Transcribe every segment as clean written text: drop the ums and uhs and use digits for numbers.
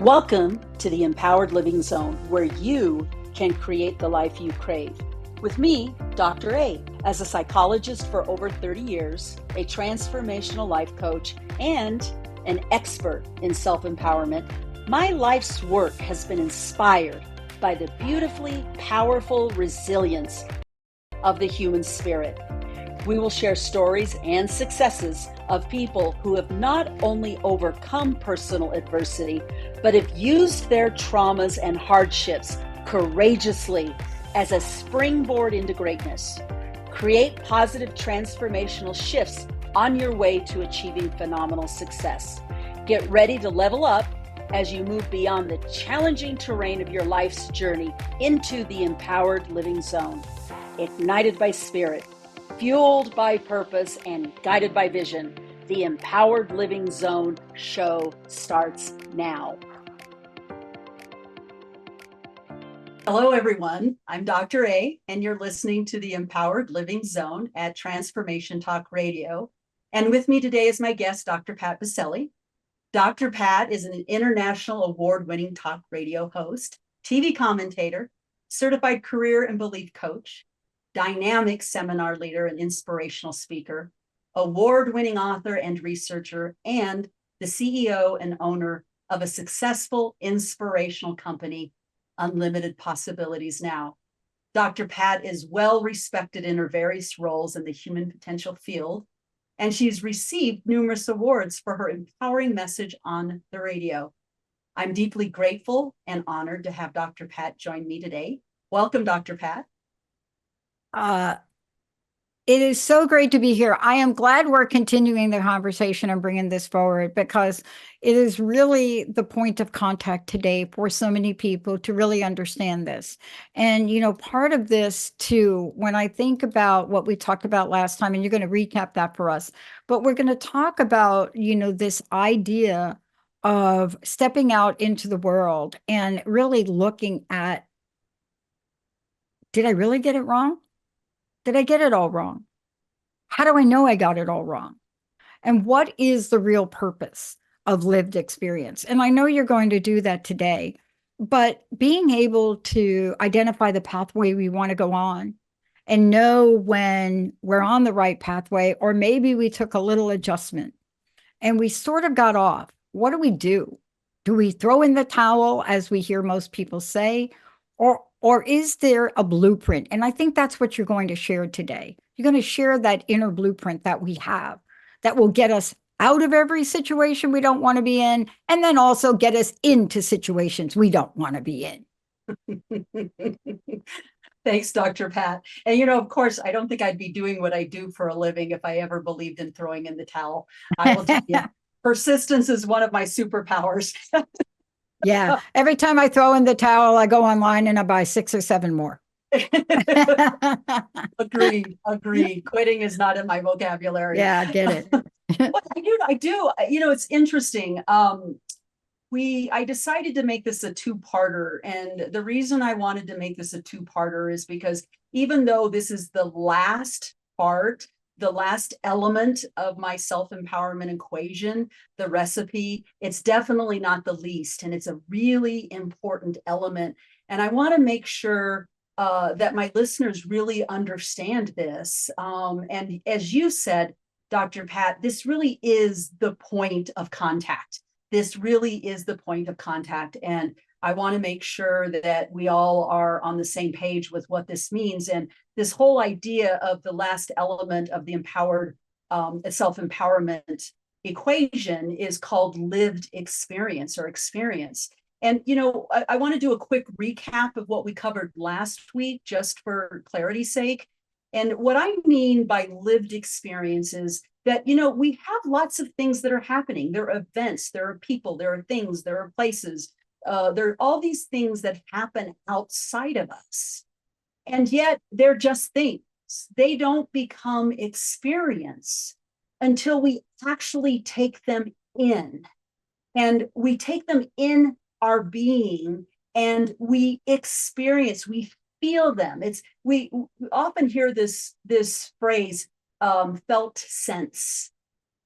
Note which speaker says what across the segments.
Speaker 1: Welcome to the Empowered Living Zone, where you can create the life you crave. With me, Dr. A, as a psychologist for over 30 years, a transformational life coach, and an expert in self-empowerment, my life's work has been inspired by the beautifully powerful resilience of the human spirit. We will share stories and successes of people who have not only overcome personal adversity, but have used their traumas and hardships courageously as a springboard into greatness. Create positive transformational shifts on your way to achieving phenomenal success. Get ready to level up as you move beyond the challenging terrain of your life's journey into the empowered living zone. Ignited by spirit, fueled by purpose, and guided by vision, the Empowered Living Zone show starts now. Hello, everyone. I'm Dr. A, and you're listening to the Empowered Living Zone at Transformation Talk Radio. And with me today is my guest, Dr. Pat Baccili. Dr. Pat is an international award-winning talk radio host, TV commentator, certified career and belief coach, dynamic seminar leader and inspirational speaker, award-winning author and researcher, and the CEO and owner of a successful inspirational company, Unlimited Possibilities Now. Dr. Pat is well respected in her various roles in the human potential field, and she's received numerous awards for her empowering message on the radio. I'm deeply grateful and honored to have Dr. Pat join me today. Welcome, Dr. Pat.
Speaker 2: It is so great to be here. I am glad we're continuing the conversation and bringing this forward, because it is really the point of contact today for so many people to really understand this. And, part of this too, when I think about what we talked about last time, and you're going to recap that for us, but we're going to talk about, this idea of stepping out into the world and really looking at, did I really get it wrong? Did I get it all wrong? How do I know I got it all wrong? And what is the real purpose of lived experience? And I know you're going to do that today, but being able to identify the pathway we want to go on and know when we're on the right pathway, or maybe we took a little adjustment and we sort of got off. What do? Do we throw in the towel, as we hear most people say, or is there a blueprint? And I think that's what you're going to share today. You're going to share that inner blueprint that we have that will get us out of every situation we don't want to be in, and then also get us into situations we don't want to be in.
Speaker 1: Thanks, Dr. Pat. And, of course, I don't think I'd be doing what I do for a living if I ever believed in throwing in the towel. I will tell you, persistence is one of my superpowers.
Speaker 2: Yeah. Every time I throw in the towel, I go online and I buy 6 or 7 more.
Speaker 1: Agreed. Quitting is not in my vocabulary.
Speaker 2: Yeah, I get it.
Speaker 1: But I do. It's interesting. I decided to make this a two-parter. And the reason I wanted to make this a two-parter is because even though this is the last part, the last element of my self-empowerment equation, the recipe, it's definitely not the least. And it's a really important element. And I want to make sure that my listeners really understand this. And as you said, Dr. Pat, this really is the point of contact. This really is the point of contact. And I want to make sure that we all are on the same page with what this means. And this whole idea of the last element of the empowered self-empowerment equation is called lived experience or experience. And, I want to do a quick recap of what we covered last week, just for clarity's sake. And what I mean by lived experience is that, we have lots of things that are happening. There are events, there are people, there are things, there are places. There are all these things that happen outside of us. And yet they're just things. They don't become experience until we actually take them in. And we take them in our being, and we experience, we feel them. We often hear this phrase, felt sense.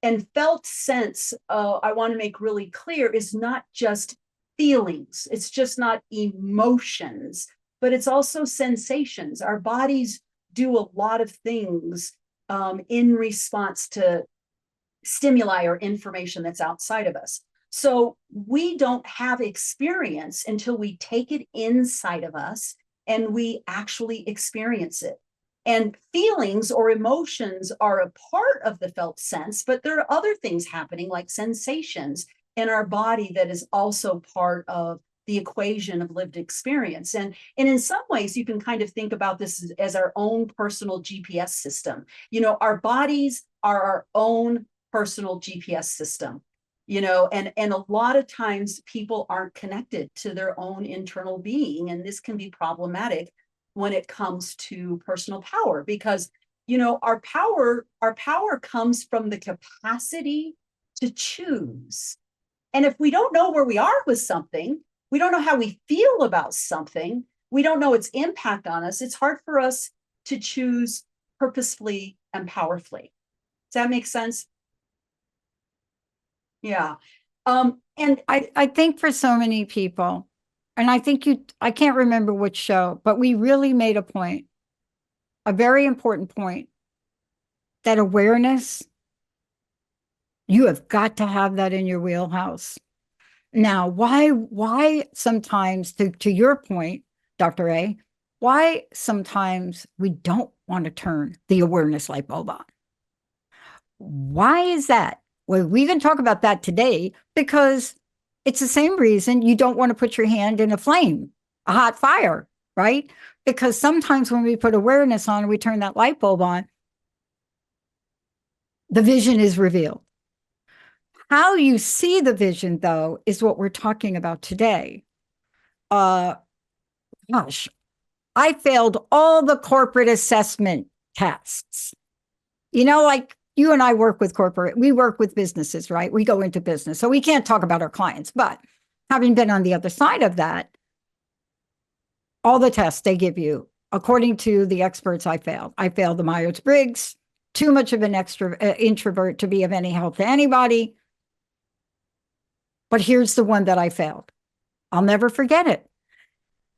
Speaker 1: And felt sense, I want to make really clear, is not just feelings. It's just not emotions, but it's also sensations. Our bodies do a lot of things in response to stimuli or information that's outside of us. So we don't have experience until we take it inside of us and we actually experience it. And feelings or emotions are a part of the felt sense, but there are other things happening like sensations in our body that is also part of the equation of lived experience. And in some ways, you can kind of think about this as our own personal GPS system. You know, our bodies are our own personal GPS system, you know, and a lot of times people aren't connected to their own internal being. And this can be problematic when it comes to personal power, because, you know, our power comes from the capacity to choose. And if we don't know where we are with something, we don't know how we feel about something, we don't know its impact on us, it's hard for us to choose purposefully and powerfully. Does that make sense? Yeah. And
Speaker 2: I think for so many people, and I think I can't remember which show, but we really made a point, a very important point, that awareness, you have got to have that in your wheelhouse. Now, why sometimes, to your point, Dr. A, why sometimes we don't want to turn the awareness light bulb on? Why is that? Well, we can talk about that today because it's the same reason you don't want to put your hand in a flame, a hot fire, right? Because sometimes when we put awareness on, we turn that light bulb on, the vision is revealed. How you see the vision, though, is what we're talking about today. Gosh, I failed all the corporate assessment tests. You know, like you and I work with we work with businesses, right? We go into business. So we can't talk about our clients, but having been on the other side of that, all the tests they give you, according to the experts, I failed. I failed the Myers-Briggs, too much of an introvert to be of any help to anybody. But here's the one that I failed. I'll never forget it.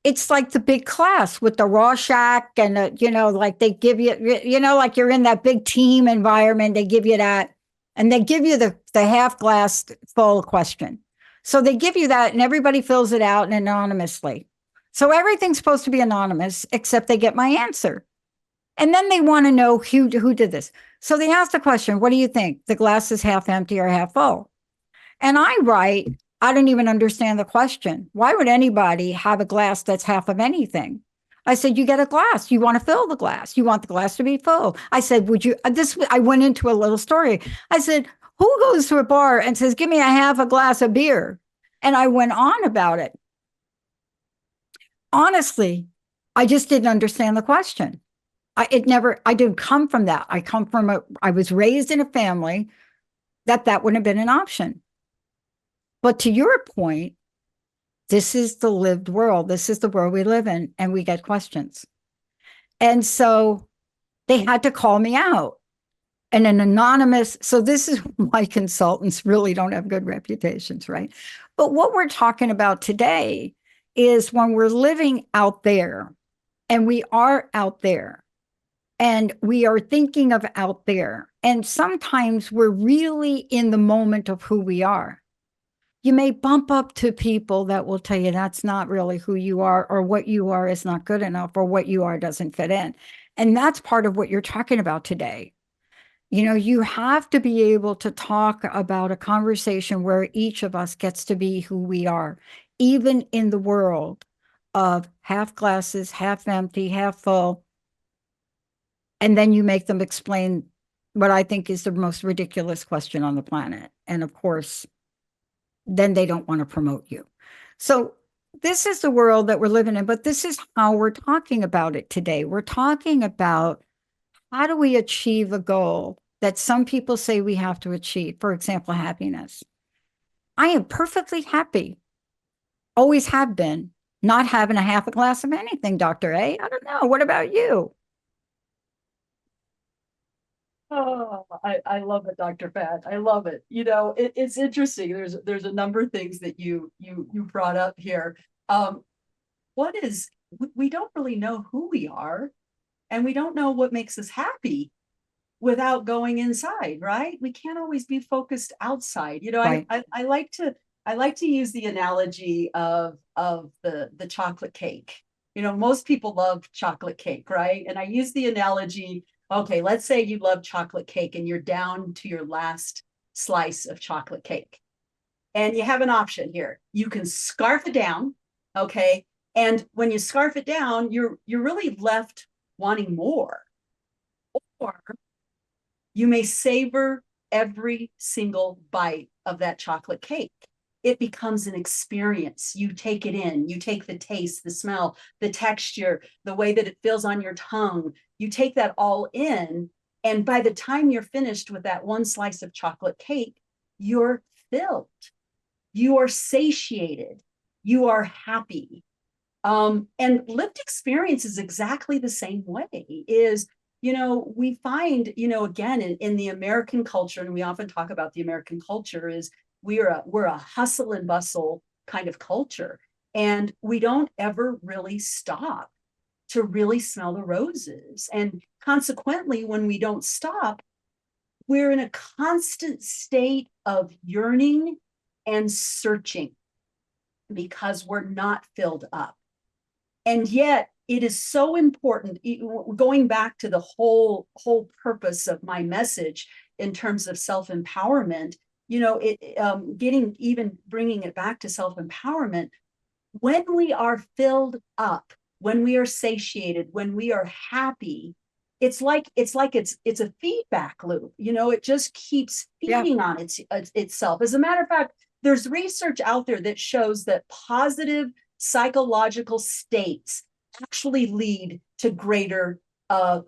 Speaker 2: It's like the big class with the Rorschach and, you know, like they give you, you know, like you're in that big team environment, they give you that, and they give you the half glass full question. So they give you that and everybody fills it out anonymously. So everything's supposed to be anonymous, except they get my answer. And then they want to know who did this. So they ask the question, what do you think? The glass is half empty or half full? And I write, I don't even understand the question. Why would anybody have a glass that's half of anything? I said, you get a glass. You want to fill the glass. You want the glass to be full. I said, would you, I went into a little story. I said, who goes to a bar and says, give me a half a glass of beer? And I went on about it. Honestly, I just didn't understand the question. I didn't come from that. I was raised in a family that wouldn't have been an option. But to your point, this is the lived world. This is the world we live in, and we get questions. And so they had to call me out. And an anonymous, so this is why consultants really don't have good reputations, right? But what we're talking about today is when we're living out there, and we are out there, and we are thinking of out there, and sometimes we're really in the moment of who we are. You may bump up to people that will tell you that's not really who you are, or what you are is not good enough, or what you are doesn't fit in. And that's part of what you're talking about today. You know, you have to be able to talk about a conversation where each of us gets to be who we are, even in the world of half glasses, half empty, half full. And then you make them explain what I think is the most ridiculous question on the planet. And of course, then they don't want to promote you. So this is the world that we're living in, but this is how we're talking about it today. We're talking about how do we achieve a goal that some people say we have to achieve, for example, happiness. I am perfectly happy, always have been, not having a half a glass of anything, Dr. A. I don't know. What about you?
Speaker 1: Oh, I love it, Dr. Pat. I love it. It's interesting. There's a number of things that you brought up here. Um, we don't really know who we are, and we don't know what makes us happy without going inside, right? We can't always be focused outside.
Speaker 2: Right.
Speaker 1: I like to use the analogy of the chocolate cake. Most people love chocolate cake, right? And I use the analogy, okay, let's say you love chocolate cake and you're down to your last slice of chocolate cake. And you have an option here. You can scarf it down, okay? And when you scarf it down, you're really left wanting more. Or you may savor every single bite of that chocolate cake. It becomes an experience. You take it in, you take the taste, the smell, the texture, the way that it feels on your tongue. You take that all in. And by the time you're finished with that one slice of chocolate cake, you're filled, you are satiated, you are happy. And lived experience is exactly the same way. We find, again, in the American culture, and we often talk about the American culture, is we're a hustle and bustle kind of culture. And we don't ever really stop to really smell the roses. And consequently, when we don't stop, we're in a constant state of yearning and searching because we're not filled up. And yet it is so important, going back to the whole purpose of my message in terms of self-empowerment, bringing it back to self-empowerment. When we are filled up, when we are satiated, when we are happy, it's a feedback loop. It just keeps
Speaker 2: Yeah.
Speaker 1: feeding on itself. As a matter of fact, there's research out there that shows that positive psychological states actually lead to greater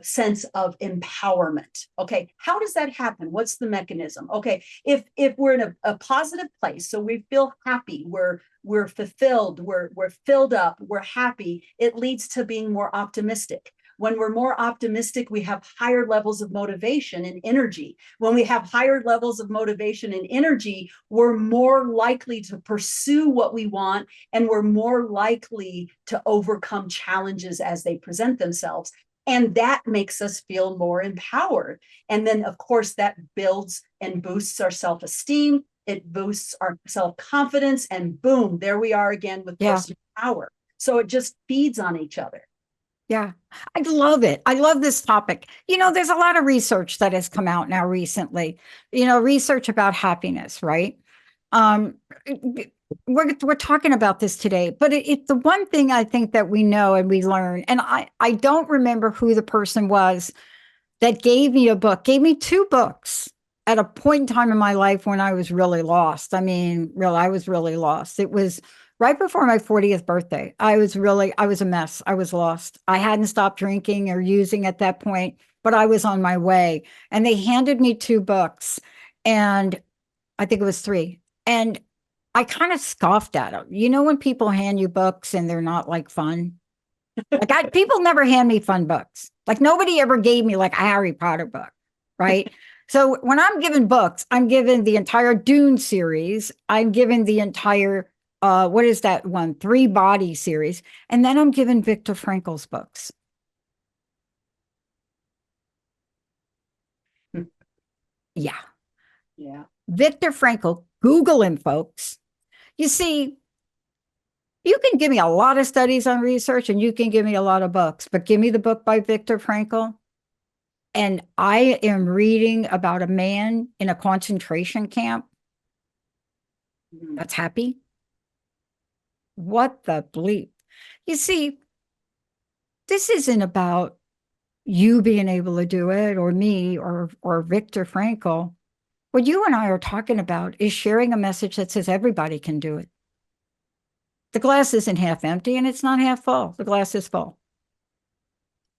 Speaker 1: sense of empowerment. Okay, how does that happen? What's the mechanism? Okay, if we're in a positive place, so we feel happy, we're fulfilled, we're filled up, we're happy, it leads to being more optimistic. When we're more optimistic, we have higher levels of motivation and energy. When we have higher levels of motivation and energy, we're more likely to pursue what we want, and we're more likely to overcome challenges as they present themselves. And that makes us feel more empowered. And then, of course, that builds and boosts our self-esteem. It boosts our self-confidence, and boom, there we are again with
Speaker 2: Yeah.
Speaker 1: personal power. So it just feeds on each other.
Speaker 2: Yeah, I love it. I love this topic. There's a lot of research that has come out now recently, research about happiness, right? Um, we're talking about this today, but it's the one thing I think that we know and we learn, and I don't remember who the person was that gave me two books at a point in time in my life when I was really lost. I mean, I was really lost. It was right before my 40th birthday. I was a mess. I was lost. I hadn't stopped drinking or using at that point, but I was on my way. And they handed me two books, and I think it was three. And I kind of scoffed at them. When people hand you books and they're not like fun? People never hand me fun books. Like nobody ever gave me like a Harry Potter book, right? So when I'm given books, I'm given the entire Dune series. I'm given the entire what is that one? Three Body series, and then I'm given Viktor Frankl's books. Yeah,
Speaker 1: Yeah.
Speaker 2: Viktor Frankl. Google him, folks. You see, you can give me a lot of studies on research, and you can give me a lot of books, but give me the book by Viktor Frankl. And I am reading about a man in a concentration camp that's happy. What the bleep? You see, this isn't about you being able to do it or me or Viktor Frankl. What you and I are talking about is sharing a message that says everybody can do it. The glass isn't half empty and it's not half full. The glass is full.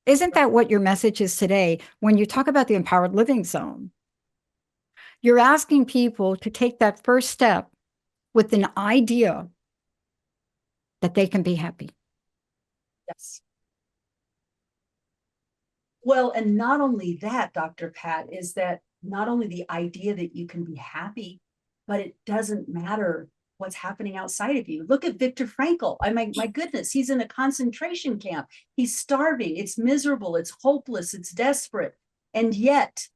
Speaker 2: Isn't that what your message is today when you talk about the empowered living zone? You're asking people to take that first step with an idea that they can be happy.
Speaker 1: Yes. Well, and not only that, Dr. Pat, is that not only the idea that you can be happy, but it doesn't matter what's happening outside of you. Look at Viktor Frankl. My goodness, he's in a concentration camp. He's starving. It's miserable. It's hopeless. It's desperate. And yet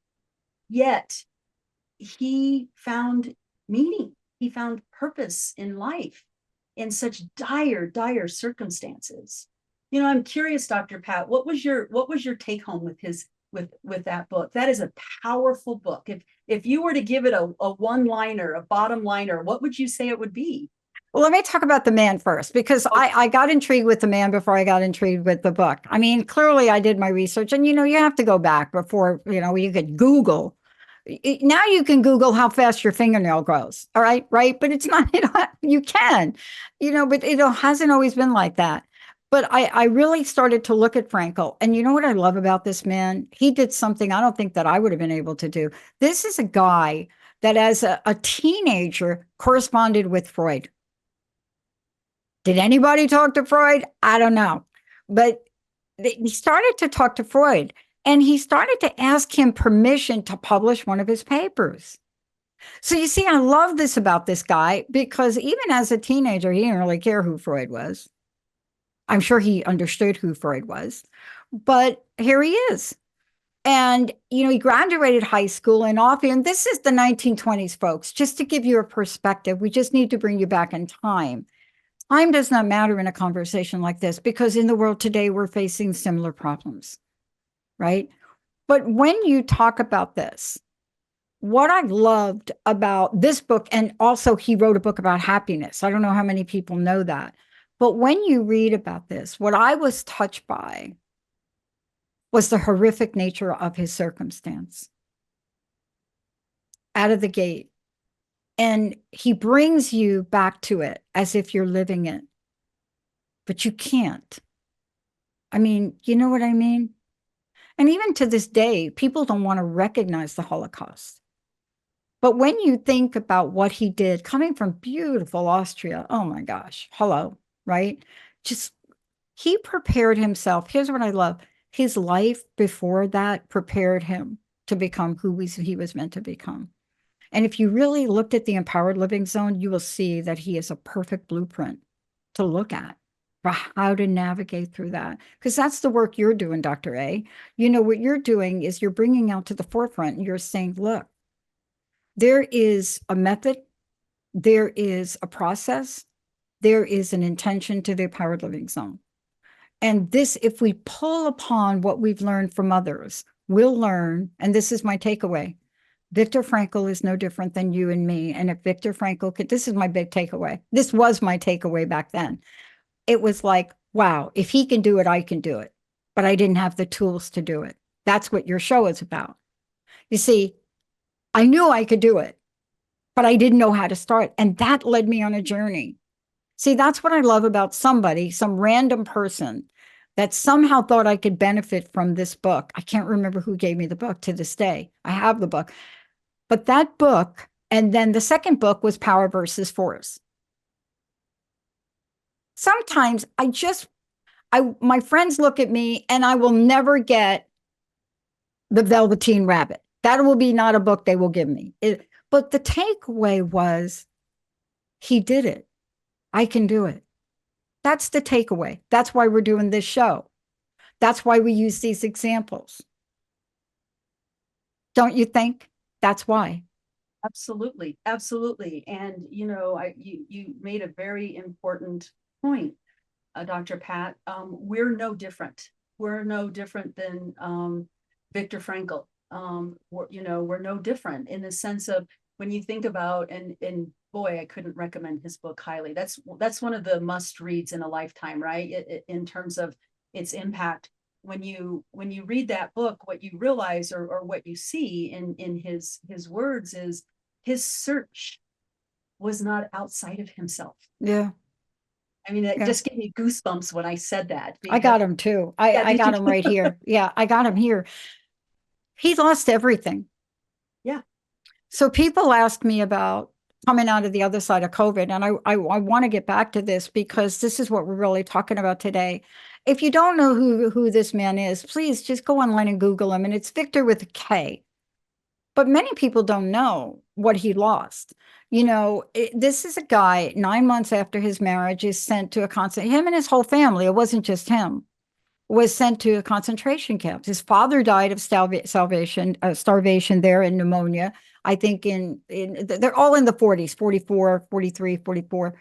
Speaker 1: he found meaning. He found purpose in life in such dire circumstances. I'm curious, Dr. Pat, what was your take home with with that book? That is a powerful book. If you were to give it a one-liner, a bottom liner, what would you say it would be?
Speaker 2: Well, let me talk about the man first, because I got intrigued with the man before I got intrigued with the book. I mean, clearly I did my research, and you have to go back before, you could Google. Now you can Google how fast your fingernail grows. All right. Right. But it's not, you can, but it hasn't always been like that. But I really started to look at Frankel. And you know what I love about this man? He did something I don't think that I would have been able to do. This is a guy that as a teenager corresponded with Freud. Did anybody talk to Freud? I don't know. But he started to talk to Freud, and he started to ask him permission to publish one of his papers. So you see, I love this about this guy, because even as a teenager, he didn't really care who Freud was. I'm sure he understood who Freud was, but here he is. And, he graduated high school and and this is the 1920s, folks, just to give you a perspective. We just need to bring you back in time. Time does not matter in a conversation like this, because in the world today, we're facing similar problems, right? But when you talk about this, what I loved about this book, and also he wrote a book about happiness. I don't know how many people know that. But when you read about this, what I was touched by was the horrific nature of his circumstance out of the gate. And he brings you back to it as if you're living it, but you can't. I mean, you know what I mean? And even to this day, people don't want to recognize the Holocaust. But when you think about what he did, coming from beautiful Austria, oh my gosh, hello, right? Just, he prepared himself. Here's what I love. His life before that prepared him to become who he was meant to become. And if you really looked at the Empowered Living Zone, you will see that he is a perfect blueprint to look at for how to navigate through that. Because that's the work you're doing, Dr. A. What you're doing is you're bringing out to the forefront, and you're saying, look, there is a method, there is a process, there is an intention to the Empowered Living Zone. And this, if we pull upon what we've learned from others, we'll learn, and this is my takeaway. Viktor Frankl is no different than you and me. And if Viktor Frankl could, this is my big takeaway. This was my takeaway back then. It was like, wow, if he can do it, I can do it. But I didn't have the tools to do it. That's what your show is about. You see, I knew I could do it, but I didn't know how to start. And that led me on a journey. See, that's what I love about somebody, some random person that somehow thought I could benefit from this book. I can't remember who gave me the book to this day. I have the book. But that book, and then the second book was Power versus Force. Sometimes my friends look at me and I will never get the Velveteen Rabbit. That will be not a book they will give me. But the takeaway was, he did it. I can do it. That's the takeaway. That's why we're doing this show. That's why we use these examples. Don't you think? That's why.
Speaker 1: Absolutely. Absolutely. And, you made a very important point, Dr. Pat. We're no different. We're no different than Viktor Frankl. We're no different in the sense of, when you think about, and boy, I couldn't recommend his book highly. That's one of the must reads in a lifetime, right? In terms of its impact. When you read that book, what you realize, or what you see in his words, is his search was not outside of himself.
Speaker 2: Yeah.
Speaker 1: I mean, it just gave me goosebumps when I said that.
Speaker 2: I got him too. I got him right here. Yeah, I got him here. He lost everything.
Speaker 1: Yeah.
Speaker 2: So people ask me about coming out of the other side of COVID. And I want to get back to this, because this is what we're really talking about today. If you don't know who this man is, please just go online and Google him. And it's Victor with a K. But many people don't know what he lost. This is a guy 9 months after his marriage is sent to a him and his whole family, it wasn't just him, was sent to a concentration camp. His father died of starvation there and pneumonia. I think they're all in the 40s, 44, 43, 44.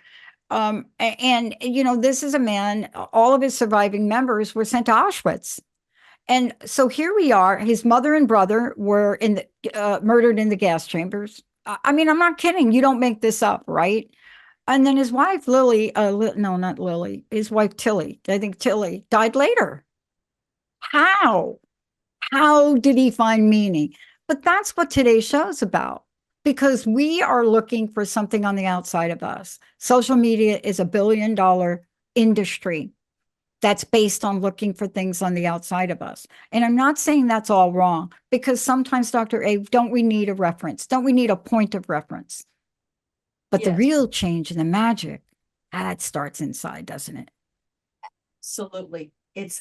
Speaker 2: This is a man, all of his surviving members were sent to Auschwitz. And so here we are. His mother and brother were murdered in the gas chambers. I mean, I'm not kidding. You don't make this up, right? And then his wife, Lily, no, not Lily, his wife, Tilly, I think Tilly died later. How? How did he find meaning? But that's what today's show is about, because we are looking for something on the outside of us. Social media is a billion-dollar industry that's based on looking for things on the outside of us. And I'm not saying that's all wrong, because sometimes, Dr. A, don't we need a reference? Don't we need a point of reference? But the real change and the magic, that starts inside, doesn't it?
Speaker 1: Absolutely.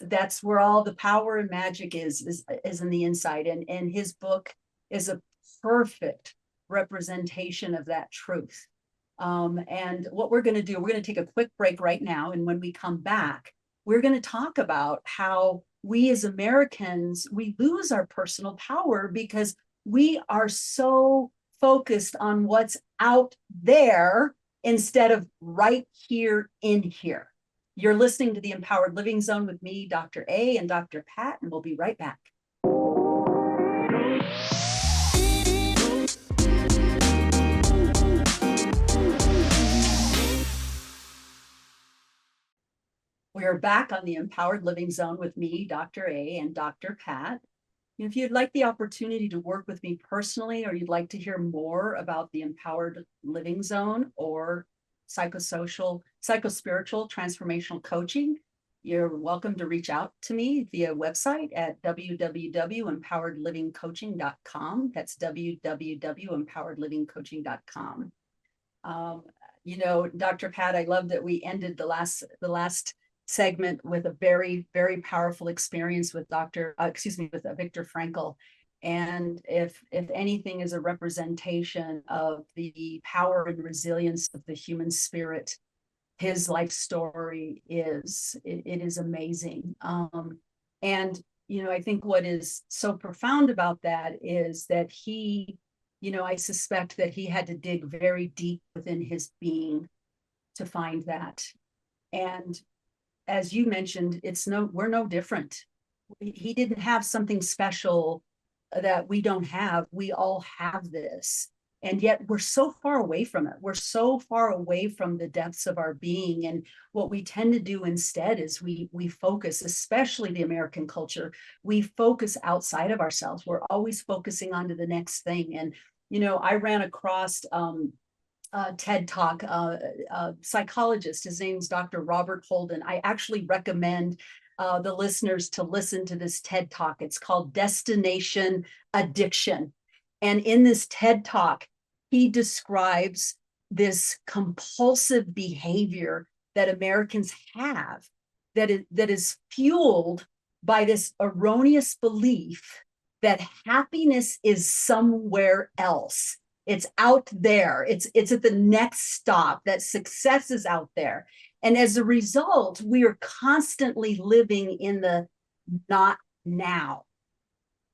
Speaker 1: That's where all the power and magic is in the inside. And his book is a perfect representation of that truth. And what we're going to do, we're going to take a quick break right now. And when we come back, we're going to talk about how we as Americans, we lose our personal power because we are so focused on what's out there instead of right here in here. You're listening to the Empowered Living Zone with me, Dr. A, and Dr. Pat, and we'll be right back. We are back on the Empowered Living Zone with me, Dr. A, and Dr. Pat. If you'd like the opportunity to work with me personally, or you'd like to hear more about the Empowered Living Zone or psychosocial, psychospiritual transformational coaching, you're welcome to reach out to me via website at www.empoweredlivingcoaching.com. That's www.empoweredlivingcoaching.com. Dr. Pat, I love that we ended the last segment with a very, very powerful experience with Victor Frankl. And if anything is a representation of the power and resilience of the human spirit, his life story is amazing. And I think what is so profound about that is that he, I suspect that he had to dig very deep within his being to find that. And as you mentioned, we're no different. He didn't have something special that we don't have. We all have this. And yet we're so far away from it. We're so far away from the depths of our being. And what we tend to do instead is we focus, especially the American culture, we focus outside of ourselves. We're always focusing on to the next thing. And, I ran across TED Talk, psychologist. His name's Dr. Robert Holden. I actually recommend the listeners to listen to this TED Talk. It's called Destination Addiction. And in this TED Talk, he describes this compulsive behavior that Americans have that is fueled by this erroneous belief that happiness is somewhere else. It's out there. It's at the next stop, that success is out there. And as a result, we are constantly living in the not now.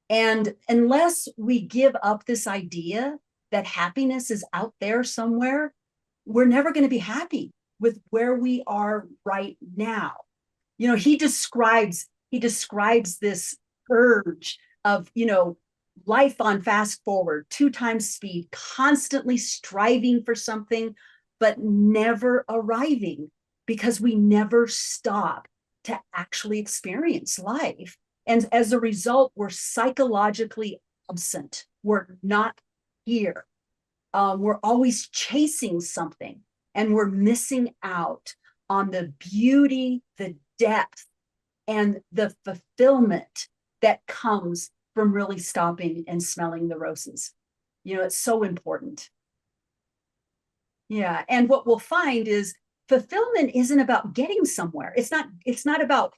Speaker 1: And unless we give up this idea that happiness is out there somewhere, we're never going to be happy with where we are right now. He describes this urge of, life on fast forward, 2 times speed, constantly striving for something, but never arriving because we never stop to actually experience life. And as a result, we're psychologically absent. We're not here. We're always chasing something, and we're missing out on the beauty, the depth, and the fulfillment that comes from really stopping and smelling the roses. It's so important. Yeah. And what we'll find is fulfillment isn't about getting somewhere. It's not about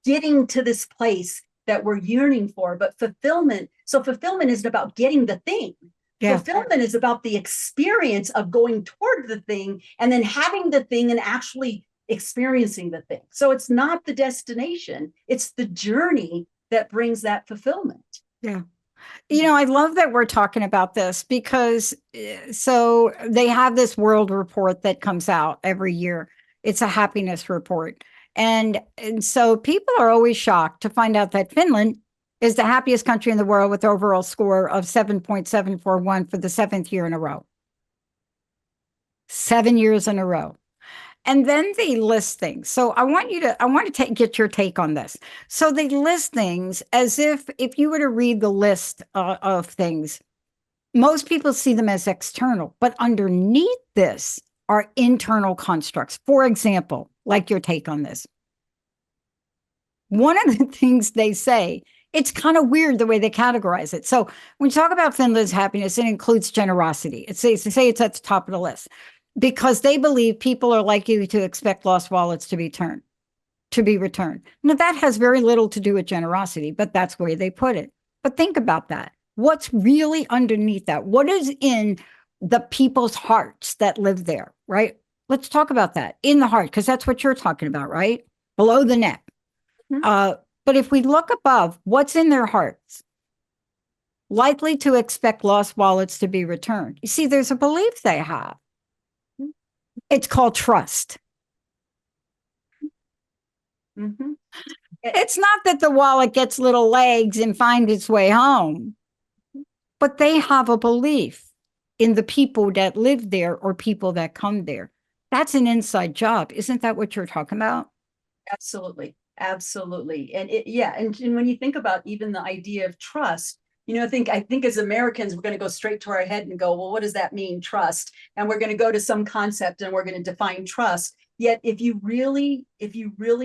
Speaker 1: getting to this place that we're yearning for. But fulfillment isn't about getting the thing. Yeah. Fulfillment is about the experience of going toward the thing and then having the thing and actually experiencing the thing. So it's not the destination, it's the journey that brings that fulfillment.
Speaker 2: Yeah. I love that we're talking about this because so they have this world report that comes out every year. It's a happiness report. And so people are always shocked to find out that Finland is the happiest country in the world with overall score of 7.741 for the seventh year in a row. 7 years in a row. And then they list things. So I want to get your take on this. So they list things as if you were to read the list of things, most people see them as external, but underneath this are internal constructs. For example, like your take on this. One of the things they say, it's kind of weird the way they categorize it. So when you talk about Finland's happiness, it includes generosity. They say it's at the top of the list because they believe people are likely to expect lost wallets to be returned. Now that has very little to do with generosity, but that's where they put it. But think about that. What's really underneath that? What is in the people's hearts that live there, right? Let's talk about that in the heart, because that's what you're talking about, right? Below the neck. Mm-hmm. But if we look above, what's in their hearts? Likely to expect lost wallets to be returned. You see, there's a belief they have. It's called trust. Mm-hmm. It's not that the wallet gets little legs and finds its way home, but they have a belief in the people that live there or people that come there. That's an inside job. Isn't that what you're talking about?
Speaker 1: Absolutely. Absolutely. And and when you think about even the idea of trust, I think as Americans, we're going to go straight to our head and go, well, what does that mean, trust? And we're going to go to some concept and we're going to define trust. Yet if you really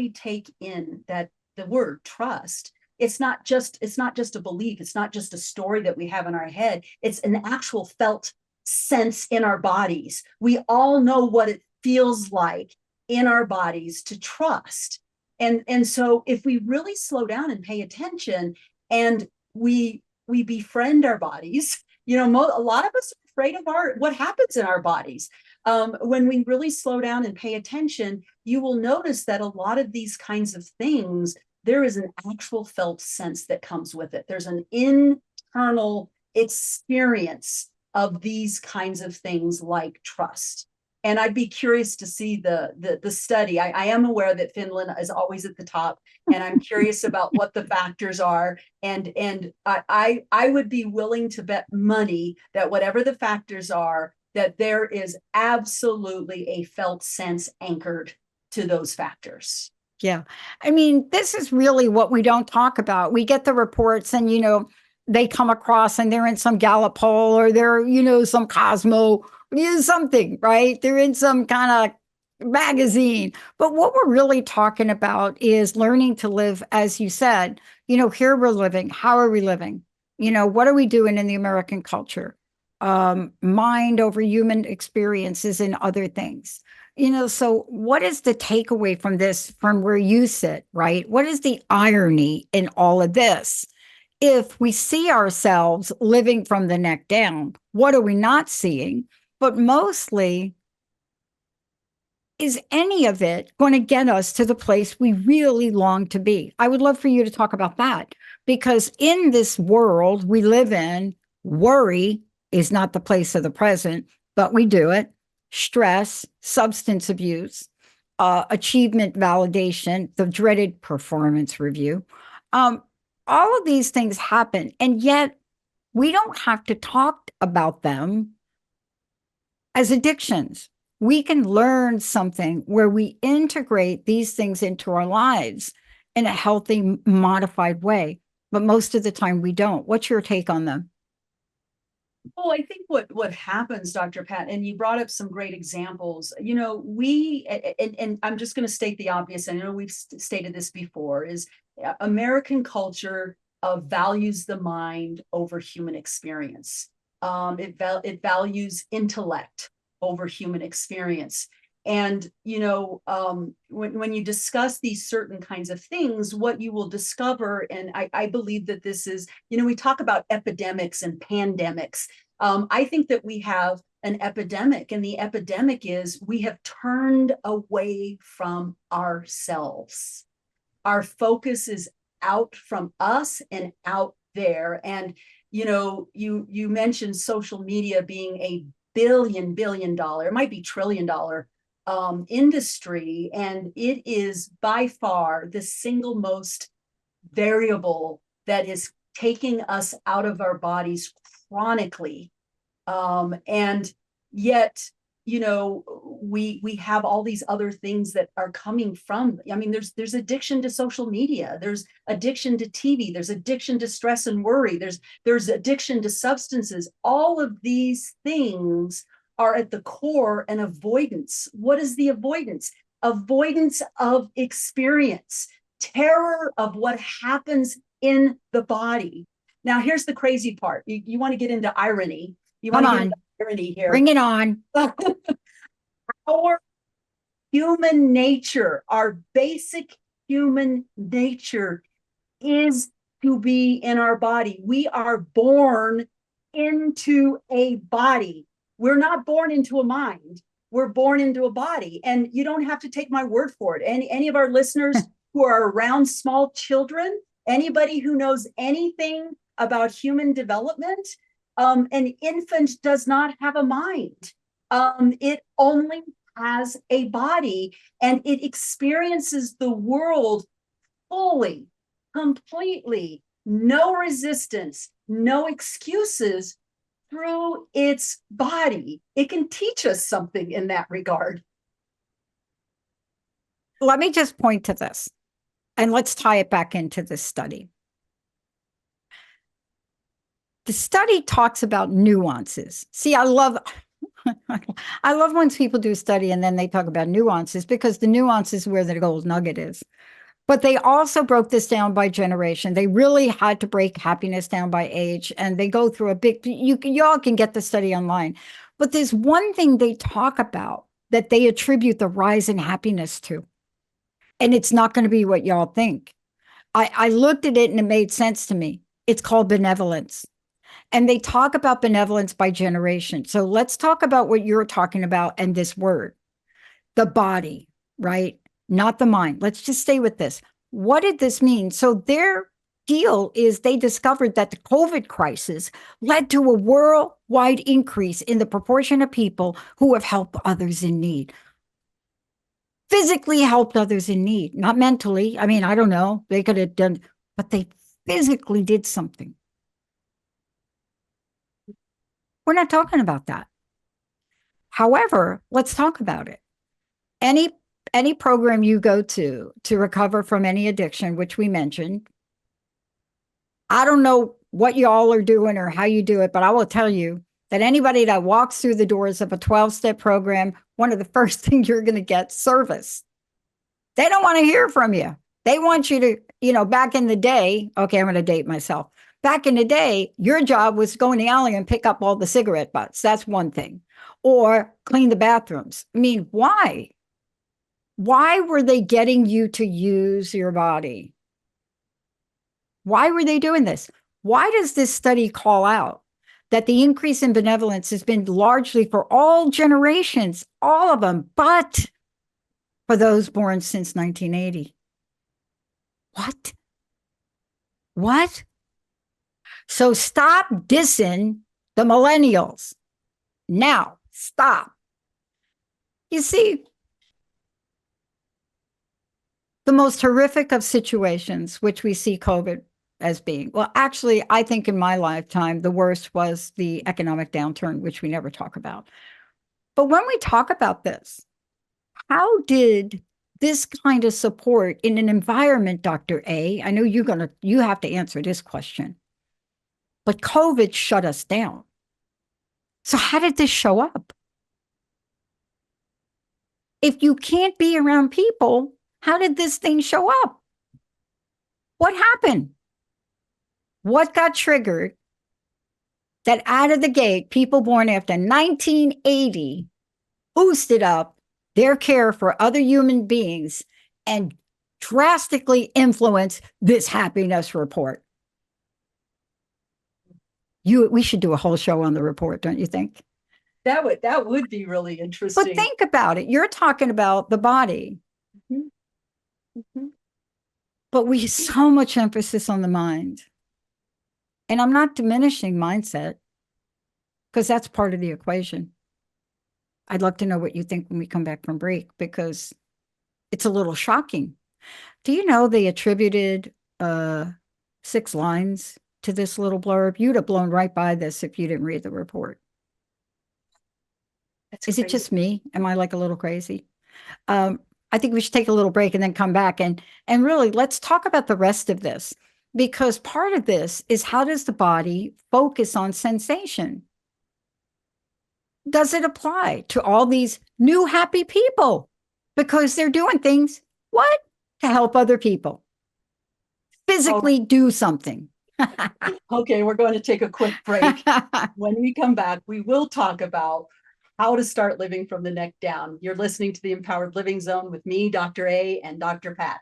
Speaker 1: take in that the word trust, it's not just a belief, it's not just a story that we have in our head, it's an actual felt sense in our bodies. We all know what it feels like in our bodies to trust. And so if we really slow down and pay attention and we befriend our bodies, a lot of us are afraid of what happens in our bodies. When we really slow down and pay attention, you will notice that a lot of these kinds of things, there is an actual felt sense that comes with it. There's an internal experience of these kinds of things like trust. And I'd be curious to see the study. I am aware that Finland is always at the top, and I'm curious about what the factors are. And I would be willing to bet money that whatever the factors are, that there is absolutely a felt sense anchored to those factors.
Speaker 2: Yeah. I mean, this is really what we don't talk about. We get the reports and, they come across and they're in some Gallup poll or they're, some Cosmo, something, right? They're in some kind of magazine. But what we're really talking about is learning to live, as you said, here we're living. How are we living? What are we doing in the American culture? Mind over human experiences and other things. So what is the takeaway from this, from where you sit, right? What is the irony in all of this? If we see ourselves living from the neck down, what are we not seeing? But mostly, is any of it going to get us to the place we really long to be? I would love for you to talk about that, because in this world we live in, worry is not the place of the present, but we do it. Stress, substance abuse, achievement validation, the dreaded performance review. All of these things happen, and yet we don't have to talk about them as addictions. We can learn something where we integrate these things into our lives in a healthy, modified way, but most of the time we don't. What's your take on them?
Speaker 1: Well, I think what happens, Dr. Pat, and you brought up some great examples. And I'm just going to state the obvious. I know we've stated this before, is American culture values the mind over human experience. It values intellect over human experience. And, when you discuss these certain kinds of things, what you will discover, and I believe that this is, we talk about epidemics and pandemics. I think that we have an epidemic, and the epidemic is we have turned away from ourselves. Our focus is out from us and out there. And, you mentioned social media being a billion dollar, it might be trillion dollar industry. And it is by far the single most variable that is taking us out of our bodies chronically. And yet, we have all these other things that are coming from, there's addiction to social media, there's addiction to TV, there's addiction to stress and worry, there's addiction to substances. All of these things are at the core an avoidance. What is the avoidance? Avoidance of experience, terror of what happens in the body. Now, here's the crazy part. You want to get into irony.
Speaker 2: Come on.
Speaker 1: Irony here.
Speaker 2: Bring it on.
Speaker 1: Our human nature, our basic human nature is to be in our body. We are born into a body. We're not born into a mind. We're born into a body. And you don't have to take my word for it. Any of our listeners who are around small children, anybody who knows anything about human development, an infant does not have a mind. It only has a body, and it experiences the world fully, completely, no resistance, no excuses through its body. It can teach us something in that regard.
Speaker 2: Let me just point to this, and let's tie it back into this study. The study talks about nuances. See, I love when people do study and then they talk about nuances, because the nuance is where the gold nugget is. But they also broke this down by generation. They really had to break happiness down by age, and they go through a big, y'all can get the study online. But there's one thing they talk about that they attribute the rise in happiness to. And it's not going to be what y'all think. I looked at it and it made sense to me. It's called benevolence. And they talk about benevolence by generation. So let's talk about what you're talking about and this word, the body, right? Not the mind. Let's just stay with this. What did this mean? So their deal is they discovered that the COVID crisis led to a worldwide increase in the proportion of people who have helped others in need. Physically helped others in need, not mentally. I mean, I don't know. They could have done, but they physically did something. We're not talking about that. However, let's talk about it. Any program you go to recover from any addiction, which we mentioned, I don't know what y'all are doing or how you do it, but I will tell you that anybody that walks through the doors of a 12-step program, one of the first things you're going to get service. They don't want to hear from you. They want you to, back in the day, okay, I'm going to date myself. Back in the day, your job was to go in the alley and pick up all the cigarette butts. That's one thing. Or clean the bathrooms. I mean, why? Why were they getting you to use your body? Why were they doing this? Why does this study call out that the increase in benevolence has been largely for all generations, all of them, but for those born since 1980? What? So stop dissing the millennials. Now, stop. You see, the most horrific of situations, which we see COVID as being, well, actually, I think in my lifetime, the worst was the economic downturn, which we never talk about. But when we talk about this, how did this kind of support in an environment, Dr. A, I know you have to answer this question, but COVID shut us down. So how did this show up? If you can't be around people, how did this thing show up? What happened? What got triggered that out of the gate, people born after 1980 boosted up their care for other human beings and drastically influence this happiness report. We should do a whole show on the report, don't you think?
Speaker 1: That would be really
Speaker 2: But
Speaker 1: interesting.
Speaker 2: think about it. You're talking about the body,
Speaker 1: Mhm. Mhm.
Speaker 2: but we so much emphasis on the mind. And I'm not diminishing mindset because that's part of the equation. I'd love to know what you think when we come back from break because it's a little shocking. Do you know they attributed 6 lines to this little blurb? You'd have blown right by this if you didn't read the report.
Speaker 1: That's
Speaker 2: Is it
Speaker 1: crazy.
Speaker 2: just me? Am I like a little crazy? Um, I think we should take a little break and then come back and really let's talk about the rest of this because part of this is how does the body focus on sensation? Does it apply to all these new happy people because they're doing things what to help other people
Speaker 1: Oh,
Speaker 2: physically do something?
Speaker 1: okay, we're going to take a quick break. When we come back, we will talk about how to start living from the neck down. You're listening to the Empowered Living Zone with me, Dr. A, and Dr. Pat.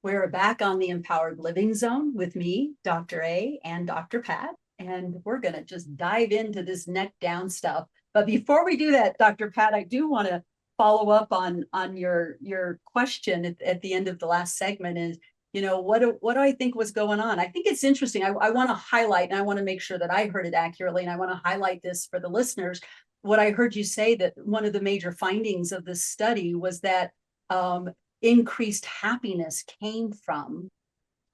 Speaker 1: We're back on the Empowered Living Zone with me, Dr. A, and Dr. Pat, and we're going to just dive into this neck down stuff. But before we do that, Dr. Pat, I do want to follow up on your question at the end of the last segment is, what do I think was going on? I think it's interesting. I want to highlight, and I want to make sure that I heard it accurately, and I want to highlight this for the listeners. What I heard you say that one of the major findings of this study was that increased happiness came from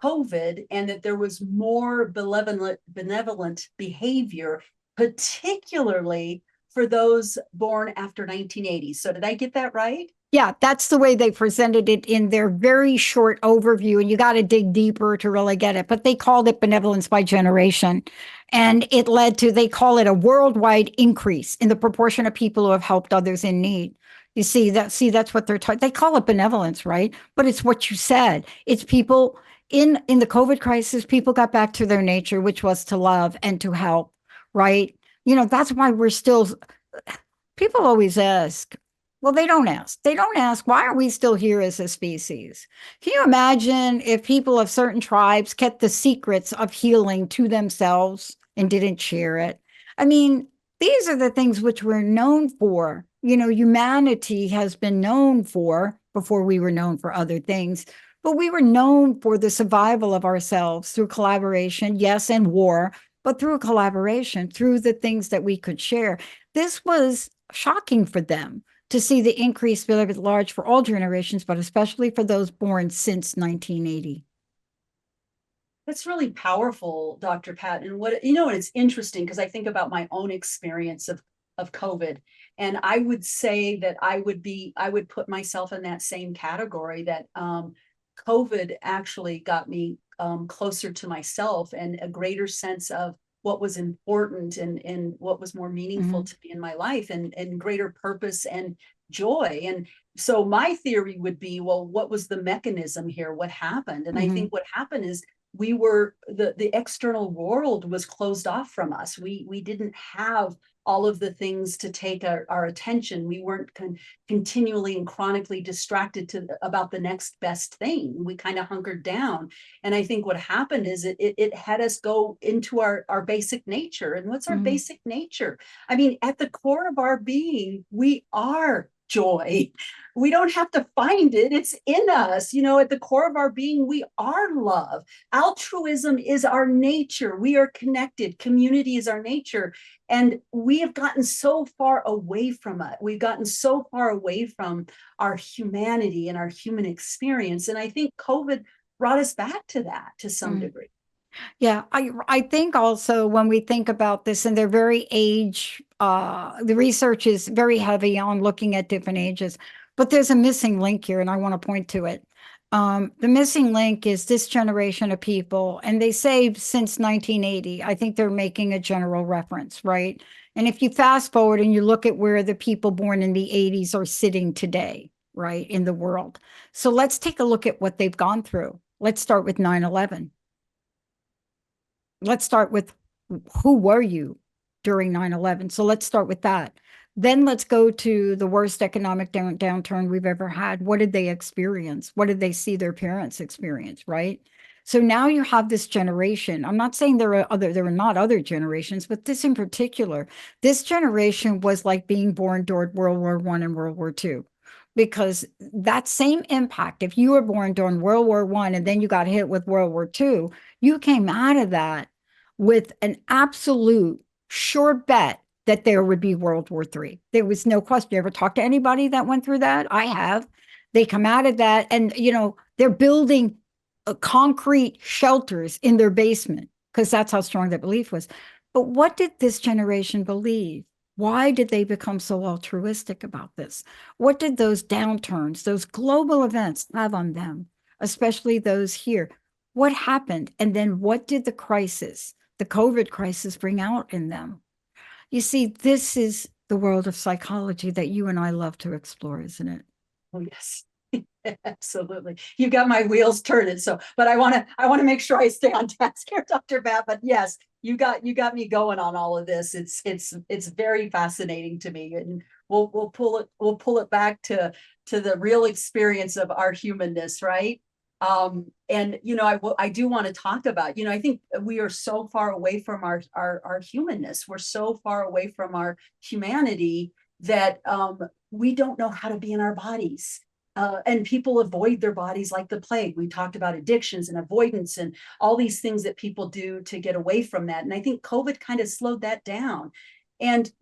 Speaker 1: COVID and that there was more benevolent behavior, particularly for those born after 1980. So did I get that right?
Speaker 2: Yeah, that's the way they presented it in their very short overview. And you got to dig deeper to really get it. But they called it benevolence by generation. And it led to, they call it a worldwide increase in the proportion of people who have helped others in need. You that's what they're talking. They call it benevolence, right? But it's what you said. It's people in the COVID crisis, people got back to their nature, which was to love and to help, right? That's why we're still, people always ask, well, they don't ask. They don't ask, why are we still here as a species? Can you imagine if people of certain tribes kept the secrets of healing to themselves and didn't share it? I mean, these are the things which we're known for. Humanity has been known for before we were known for other things, but we were known for the survival of ourselves through collaboration, yes, and war, but through collaboration, through the things that we could share. This was shocking for them to see the increase very large for all generations, but especially for those born since 1980.
Speaker 1: That's really powerful, Dr. Pat. And it's interesting because I think about my own experience of COVID. And I would say that I would put myself in that same category that COVID actually got me closer to myself and a greater sense of what was important and what was more meaningful to me in my life and greater purpose and joy. And so my theory would be, well, what was the mechanism here? What happened? And I think what happened is the external world was closed off from us. We didn't have all of the things to take our attention. We weren't continually and chronically distracted about the next best thing. We kind of hunkered down. And I think what happened is it had us go into our basic nature. And what's our basic nature? I mean, at the core of our being, we are joy. We don't have to find it. It's in us. At the core of our being, we are love. Altruism is our nature. We are connected. Community is our nature. And we have gotten so far away from it. We've gotten so far away from our humanity and our human experience. And I think COVID brought us back to that to some degree.
Speaker 2: Yeah, I think also when we think about this, and they're very the research is very heavy on looking at different ages, but there's a missing link here, and I want to point to it. The missing link is this generation of people, and they say since 1980, I think they're making a general reference, right? And if you fast forward and you look at where the people born in the 80s are sitting today, right, in the world. So let's take a look at what they've gone through. Let's start with 9/11. Let's start with who were you during 9/11? So let's start with that. Then let's go to the worst economic downturn we've ever had. What did they experience? What did they see their parents experience, right? So now you have this generation. I'm not saying there are not other generations, but this in particular, this generation was like being born during World War I and World War II. Because that same impact, if you were born during World War I and then you got hit with World War II, you came out of that with an absolute sure bet that there would be World War III. There was no question. You ever talk to anybody that went through that? I have. They come out of that and, they're building concrete shelters in their basement because that's how strong that belief was. But what did this generation believe? Why did they become so altruistic about this? What did those downturns, those global events have on them, especially those here? What happened? And then what did the COVID crisis, bring out in them? You see, this is the world of psychology that you and I love to explore, isn't it?
Speaker 1: Oh, yes. Absolutely. You got my wheels turning. But I want to make sure I stay on task here, Dr. Bat. But yes, you got me going on all of this. It's very fascinating to me. And we'll pull it back to the real experience of our humanness, right? And I do want to talk about, I think we are so far away from our humanness. We're so far away from our humanity that we don't know how to be in our bodies. And people avoid their bodies like the plague. We talked about addictions and avoidance and all these things that people do to get away from that. And I think COVID kind of slowed that down. And,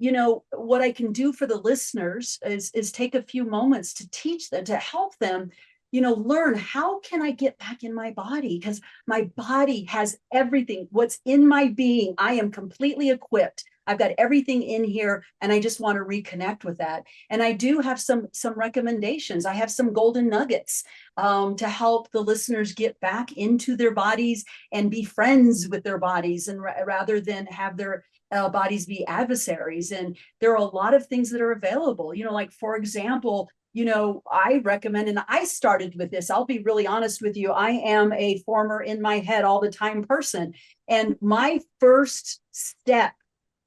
Speaker 1: what I can do for the listeners is take a few moments to teach them, to help them, learn how can I get back in my body? Because my body has everything. What's in my being, I am completely equipped. I've got everything in here, and I just want to reconnect with that. And I do have some recommendations. I have some golden nuggets to help the listeners get back into their bodies and be friends with their bodies, and rather than have their bodies be adversaries. And there are a lot of things that are available. Like for example, I recommend, and I started with this, I'll be really honest with you, I am a former in my head all the time person. And my first step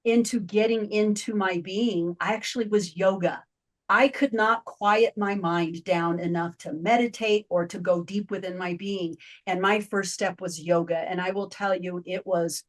Speaker 1: into getting into my being, I actually was yoga. I could not quiet my mind down enough to meditate or to go deep within my being. And my first step was yoga. And I will tell you, it was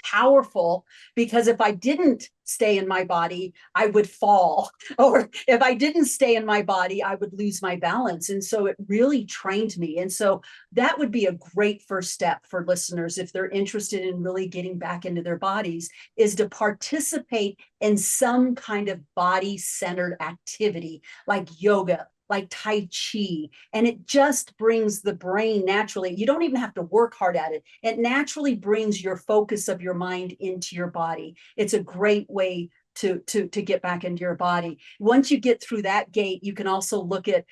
Speaker 1: powerful, because if I didn't stay in my body, I would fall. Or if I didn't stay in my body, I would lose my balance. And so it really trained me. And so that would be a great first step for listeners if they're interested in really getting back into their bodies, is to participate in some kind of body-centered activity like yoga, like Tai Chi, and it just brings the brain naturally. You don't even have to work hard at it. It naturally brings your focus of your mind into your body. It's a great way to get back into your body. Once you get through that gate, you can also look at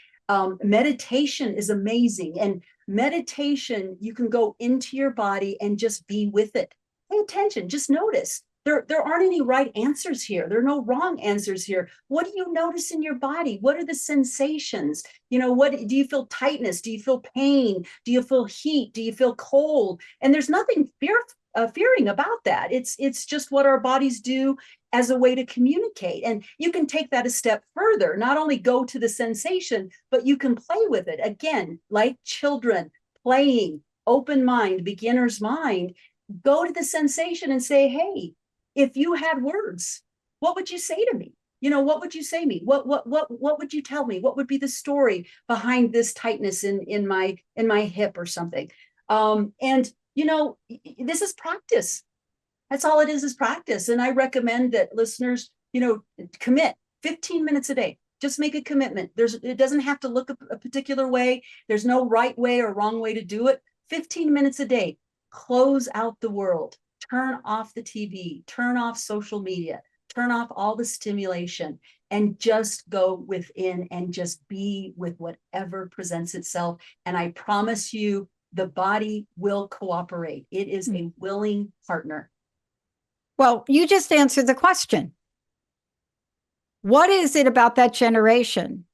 Speaker 1: meditation is amazing. And meditation, you can go into your body and just be with it. Pay attention, just notice. There aren't any right answers here. There are no wrong answers here. What do you notice in your body? What are the sensations? What do you feel? Tightness? Do you feel pain? Do you feel heat? Do you feel cold? And there's nothing fearing about that. It's just what our bodies do as a way to communicate. And you can take that a step further. Not only go to the sensation, but you can play with it. Again, like children, playing, open mind, beginner's mind. Go to the sensation and say, hey, if you had words, what would you say to me? What would you say to me? What would you tell me? What would be the story behind this tightness in my hip or something? And this is practice. That's all it is practice. And I recommend that listeners, commit 15 minutes a day. Just make a commitment. It doesn't have to look a particular way. There's no right way or wrong way to do it. 15 minutes a day. Close out the world. Turn off the TV, turn off social media, turn off all the stimulation, and just go within and just be with whatever presents itself. And I promise you, the body will cooperate. It is a willing partner.
Speaker 2: Well, you just answered the question. What is it about that generation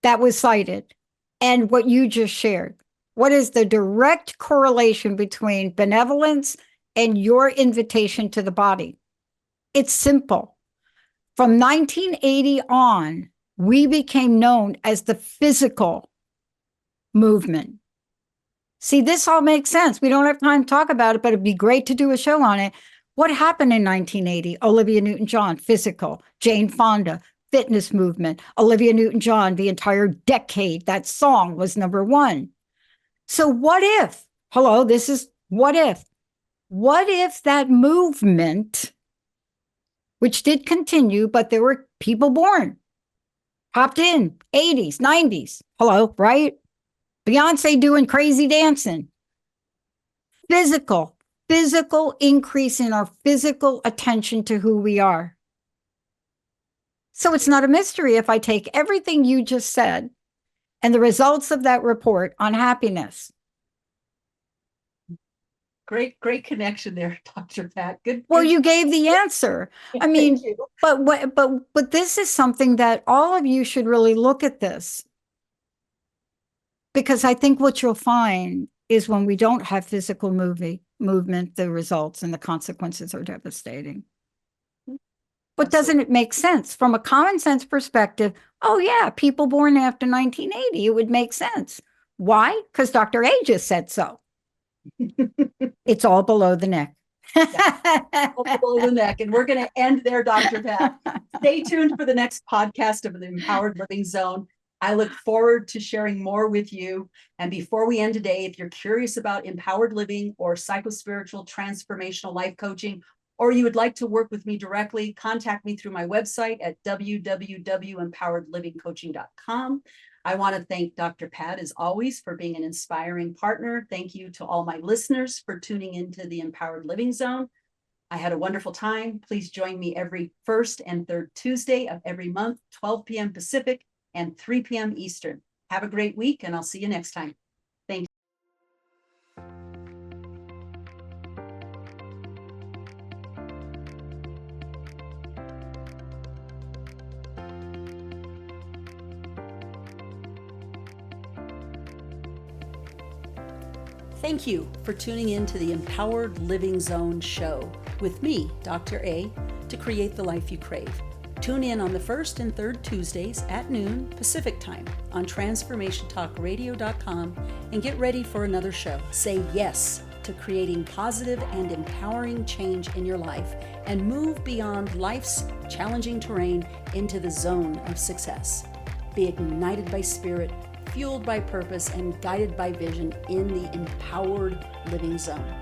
Speaker 2: that was cited and what you just shared What is the direct correlation between benevolence and your invitation to the body? It's simple. From 1980 on, we became known as the physical movement. See, this all makes sense. We don't have time to talk about it, but it'd be great to do a show on it. What happened in 1980? Olivia Newton-John, physical. Jane Fonda, fitness movement. Olivia Newton-John, the entire decade, that song was #1. So what if, hello, this is what if? What if that movement, which did continue, but there were people born, hopped in, 80s, 90s, hello, right? Beyonce doing crazy dancing. Physical increase in our physical attention to who we are. So it's not a mystery if I take everything you just said and the results of that report on happiness.
Speaker 1: Great connection there, Dr. Pat. Good.
Speaker 2: Well, you gave the answer. I mean, but this is something that all of you should really look at this. Because I think what you'll find is when we don't have physical movement, the results and the consequences are devastating. But doesn't it make sense from a common sense perspective? Oh yeah, people born after 1980, it would make sense. Why? Because Dr. A just said so. It's all below the neck.
Speaker 1: All below the neck. And we're going to end there, Dr. Pat. Stay tuned for the next podcast of the Empowered Living Zone. I look forward to sharing more with you. And before we end today, if you're curious about empowered living or psychospiritual transformational life coaching, or you would like to work with me directly, contact me through my website at www.empoweredlivingcoaching.com. I want to thank Dr. Pat, as always, for being an inspiring partner. Thank you to all my listeners for tuning into the Empowered Living Zone. I had a wonderful time. Please join me every first and third Tuesday of every month, 12 p.m. Pacific and 3 p.m. Eastern. Have a great week, and I'll see you next time. Thank you. Thank you for tuning in to the Empowered Living Zone show with me, Dr. A, to create the life you crave. Tune in on the first and third Tuesdays at noon Pacific time on transformationtalkradio.com and get ready for another show. Say yes to creating positive and empowering change in your life and move beyond life's challenging terrain into the zone of success. Be ignited by spirit, fueled by purpose, and guided by vision in the Empowered Living Zone.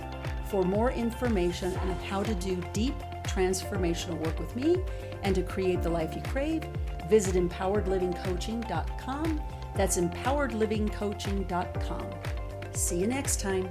Speaker 1: For more information on how to do deep transformational work with me and to create the life you crave, visit empoweredlivingcoaching.com. That's empoweredlivingcoaching.com. See you next time.